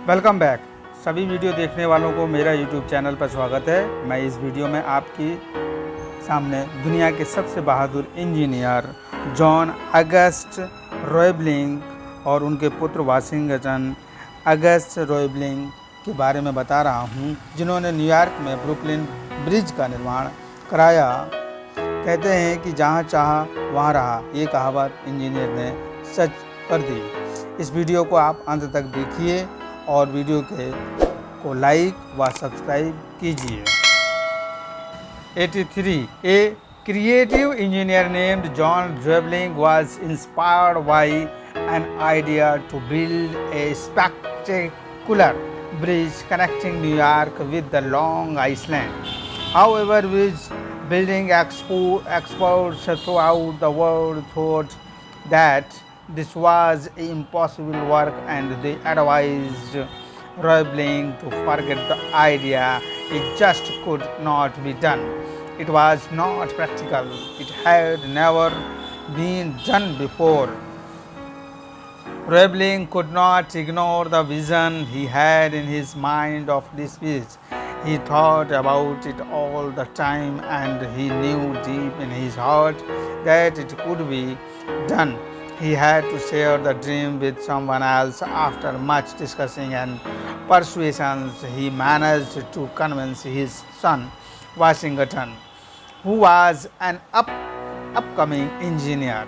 Welcome back. सभी video देखने वालों को मेरा यूट्यूब चैनल पर स्वागत है। मैं इस वीडियो में आपकी सामने दुनिया के सबसे बहादुर इंजीनियर जॉन अगस्ट रोएबलिंग और उनके पुत्र वाशिंगटन अगस्ट रोएबलिंग के बारे में बता रहा हूँ, जिन्होंने न्यूयॉर्क में ब्रुकलिन ब्रिज का निर्माण कराया। कहते हैं कि जहाँ चाहा वहाँ रहा, ये कहावत इंजीनियर ने सच कर दी। इस वीडियो को आप अंत तक देखिए और वीडियो को लाइक व सब्सक्राइब कीजिए। 83. A creative engineer named John Roebling was inspired by an idea to build a spectacular bridge connecting New York with the Long Island. However, bridge building experts throughout the world thought that this was impossible work, and they advised Roebling to forget the idea. It just could not be done. It was not practical. It had never been done before. Roebling could not ignore the vision he had in his mind of this bridge. He thought about it all the time, and he knew deep in his heart that it could be done. He had to share the dream with someone else. After much discussing and persuasions, he managed to convince his son, Washington, who was an upcoming engineer.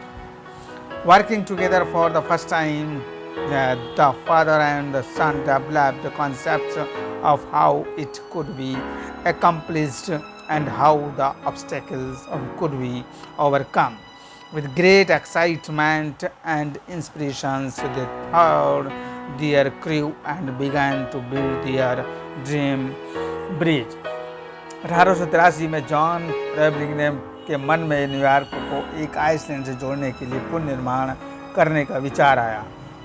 Working together for the first time, the father and the son developed the concepts of how it could be accomplished and how the obstacles could be overcome. With great excitement and inspirations, they hired their crew and began to build their dream bridge. 1883 में John रोएबलिंग के मन में New York को एक Iceland से जोड़ने के लिए पुनर्निर्माण करने का विचार आया,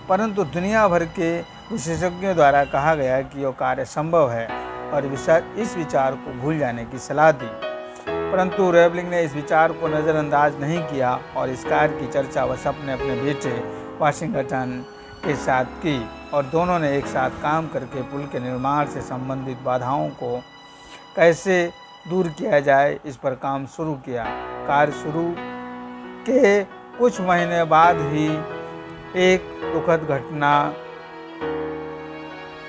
परंतु दुनिया भर के विशेषज्ञों द्वारा कहा गया कि यह कार्य संभव है और इस विचार को भूल जाने की सलाह दी। परंतु रोएबलिंग ने इस विचार को नज़रअंदाज नहीं किया और इस कार्य की चर्चा वह अपने बेटे वाशिंगटन के साथ की और दोनों ने एक साथ काम करके पुल के निर्माण से संबंधित बाधाओं को कैसे दूर किया जाए, इस पर काम शुरू किया। कार्य शुरू के कुछ महीने बाद ही एक दुखद घटना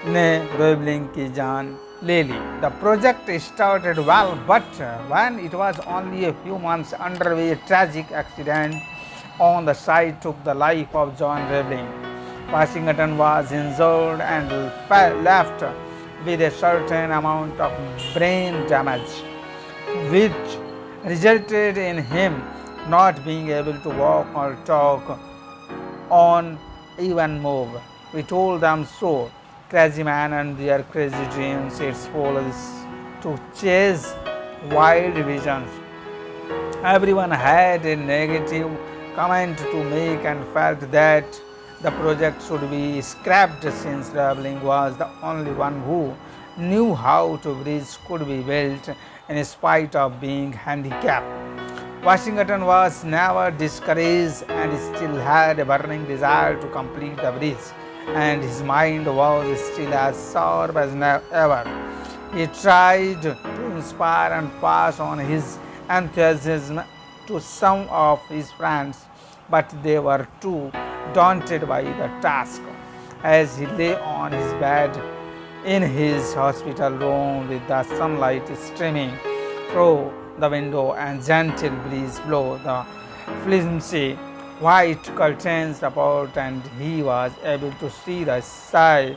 ने रोएबलिंग की जान ले ली। The project started well, but when it was only a few months underway, a tragic accident on the site took the life of John Roebling. Washington was injured and left with a certain amount of brain damage, which resulted in him not being able to walk or talk or even move. We told them so. Crazy man and their crazy dreams. Its goal is to chase wild visions. Everyone had a negative comment to make and felt that the project should be scrapped, since Roebling was the only one who knew how to bridge could be built in spite of being handicapped. Washington was never discouraged and still had a burning desire to complete the bridge, and his mind was still as sharp as ever. He tried to inspire and pass on his enthusiasm to some of his friends, but they were too daunted by the task. As he lay on his bed in his hospital room with the sunlight streaming through the window and gentle breeze blow the flimsy white curtains apart, and he was able to see the sky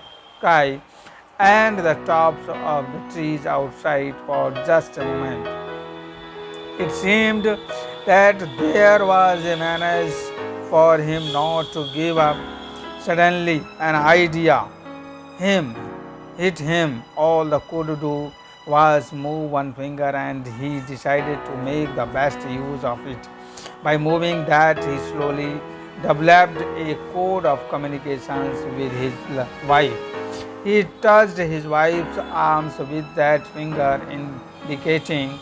and the tops of the trees outside for just a moment. It seemed that there was a menace for him not to give up. Suddenly an idea hit him. All he could do was move one finger, and he decided to make the best use of it. By moving that, he slowly developed a code of communications with his wife. He touched his wife's arms with that finger, indicating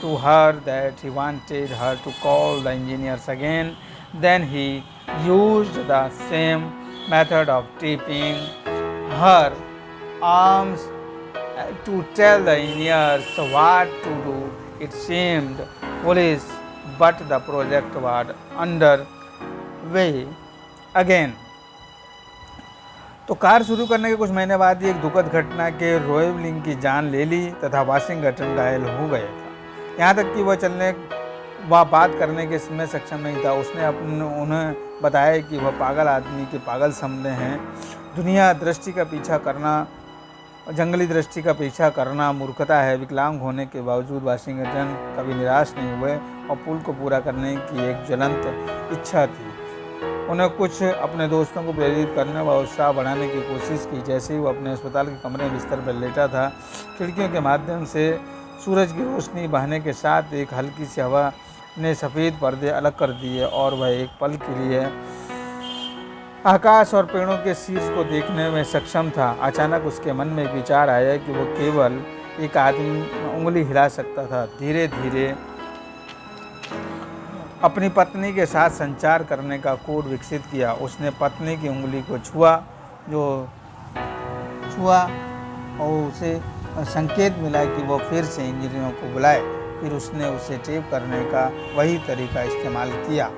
to her that he wanted her to call the engineers again. Then he used the same method of tipping her arms to tell the engineers what to do. It seemed foolish, but the project was underway again. तो car शुरू करने के कुछ महीने बाद ही एक दुखद घटना के रोएवलिंग की जान ले ली तथा वाशिंगटन घायल हो गया था। यहाँ तक कि वह बात करने के में सक्षम नहीं था। उसने उन्हें बताया कि वह पागल आदमी के पागल समझे हैं। दुनिया दृष्टि का पीछा करना, जंगली दृष्टि का पीछा करना मूर्खता है। विकलांग होने के बावजूद वाशिंगटन कभी निराश नहीं हुए और पुल को पूरा करने की एक ज्वलंत इच्छा थी। उन्हें कुछ अपने दोस्तों को प्रेरित करने व उत्साह बढ़ाने की कोशिश की। जैसे ही वो अपने अस्पताल के कमरे में बिस्तर पर लेटा था, खिड़कियों के माध्यम से सूरज की रोशनी बहने के साथ एक हल्की सी हवा ने सफ़ेद पर्दे अलग कर दिए और वह एक पल के लिए आकाश और पेड़ों के शीर्ष को देखने में सक्षम था। अचानक उसके मन में एक विचार आया कि वो केवल एक आदमी उंगली हिला सकता था। धीरे धीरे अपनी पत्नी के साथ संचार करने का कोड विकसित किया। उसने पत्नी की उंगली को छुआ और उसे संकेत मिला कि वो फिर से इंजीनियरों को बुलाए। फिर उसने उसे टेप करने का वही तरीका इस्तेमाल किया।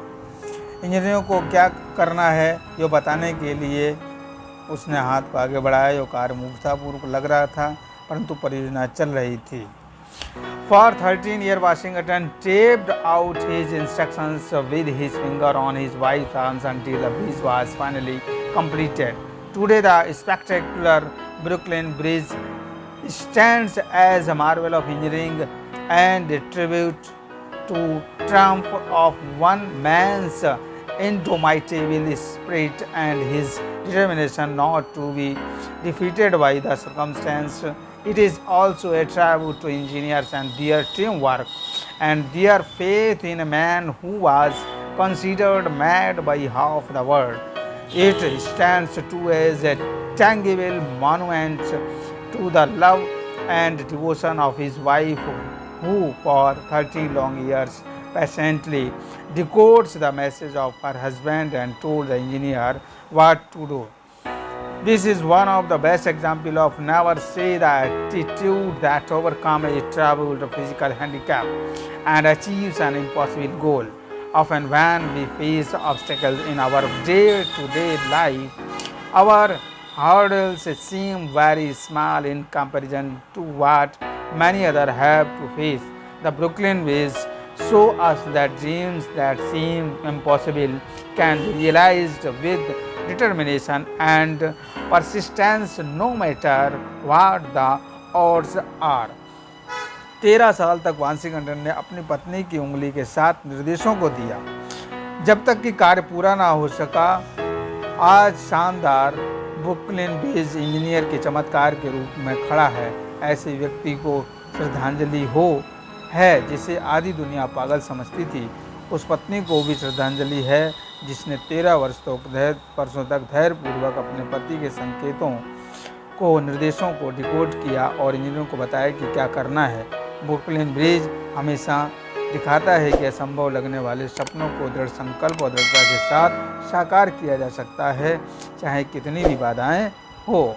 इंजीनियरों को क्या करना है ये बताने के लिए उसने हाथ को आगे बढ़ाया। यो कार्य मूर्खतापूर्वक लग रहा था, परंतु परियोजना चल रही थी। For 13 years, Washington taped out his instructions with his finger on his wife's arms until the bridge was finally completed. Today, the spectacular Brooklyn Bridge stands as a marvel of engineering and a tribute to triumph of one man's indomitable spirit and his determination not to be defeated by the circumstance. It is also a tribute to engineers and their teamwork and their faith in a man who was considered mad by half the world. It stands too as a tangible monument to the love and devotion of his wife, who for 30 long years patiently decodes the message of her husband and told the engineer what to do. This is one of the best examples of never say the attitude that overcomes a troubled physical handicap and achieves an impossible goal. Often when we face obstacles in our day-to-day life, our hurdles seem very small in comparison to what many others have to face. The Brooklyn Bridge shows us that dreams that seem impossible can be realized with determination and persistence no matter what the odds are. 13 साल तक Washington ने अपनी पत्नी की उंगली के साथ निर्देशों को दिया जब तक कि कार्य पूरा ना हो सका। आज शानदार ब्रुकलिन ब्रिज इंजीनियर के चमत्कार के रूप में खड़ा है। ऐसे व्यक्ति को श्रद्धांजलि है जिसे आधी दुनिया पागल समझती थी। उस पत्नी को भी श्रद्धांजलि है जिसने 13 वर्षों तक धैर्यपूर्वक अपने पति के संकेतों को, निर्देशों को डिकोड किया और इंजीनियरों को बताया कि क्या करना है। ब्रुकलिन ब्रिज हमेशा दिखाता है कि असंभव लगने वाले सपनों को दृढ़ संकल्प और दृढ़ता के साथ साकार किया जा सकता है, चाहे कितनी भी बाधाएं हो।